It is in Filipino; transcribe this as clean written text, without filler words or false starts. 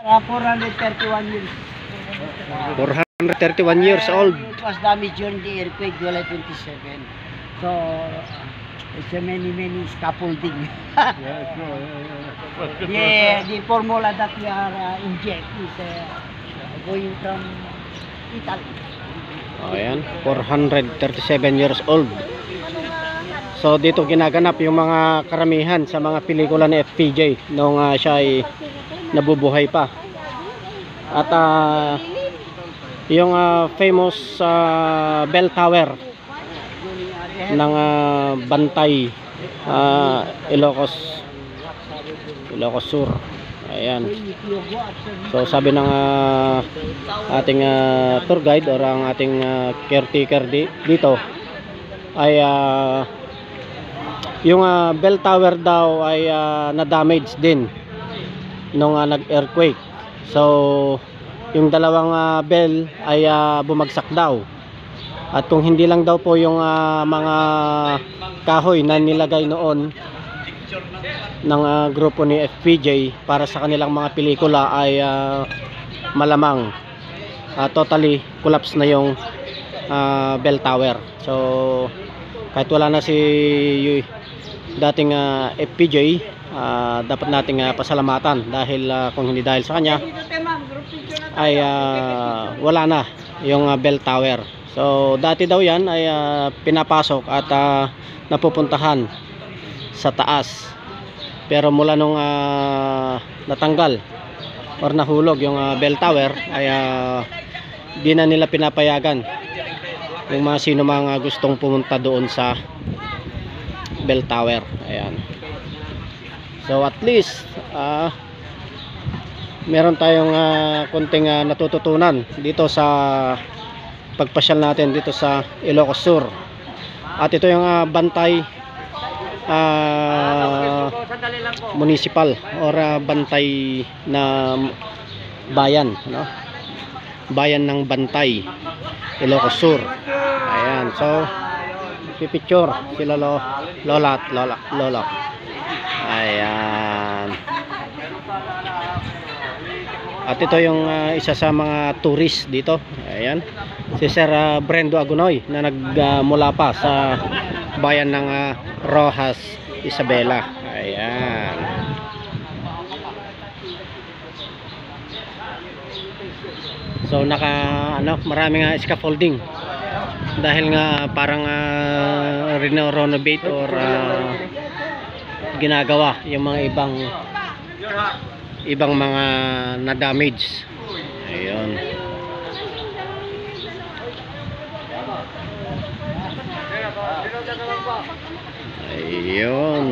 431 years. 431 years old. It was damaged during the earthquake, July 27. So, it's a many scaffolding. Yeah, the formula that we are inject is going from Italy. Ayan, 437 years old. So dito ginaganap yung mga karamihan sa mga pelikula ni FPJ nung siya ay nabubuhay pa. At yung famous bell tower ng Bantay, Ilocos Sur. Ayan. So sabi ng ating tour guide or ang ating caretaker dito ay yung bell tower daw ay na-damage din nung nag-earthquake. So yung dalawang bell ay bumagsak daw. At kung hindi lang daw po yung mga kahoy na nilagay noon ng grupo ni FPJ para sa kanilang mga pelikula ay malamang totally collapse na yung bell tower. So kahit wala na si dating FPJ, dapat nating pasalamatan dahil kung hindi dahil sa kanya ay wala na yung bell tower. So dati daw yan ay pinapasok at napupuntahan sa taas, pero mula nung natanggal or nahulog yung bell tower ay di na nila pinapayagan yung mga sino mga gustong pumunta doon sa bell tower. Ayan. So at least meron tayong konting natututunan dito sa pagpasyal natin dito sa Ilocos Sur. At ito yung Bantay municipal or Bantay na bayan, no? Bayan ng Bantay, Ilocos Sur. Ayan, so pipicture sila lola at lolo. Ayan. At ito yung isa sa mga tourist dito. Ayan, si Sir Brendo Agunoy na nagmula pa sa bayan ng Rojas, Isabela. Ayan. So maraming scaffolding dahil nga parang renovate or ginagawa yung mga ibang mga na-damage. Ayun. Ayun.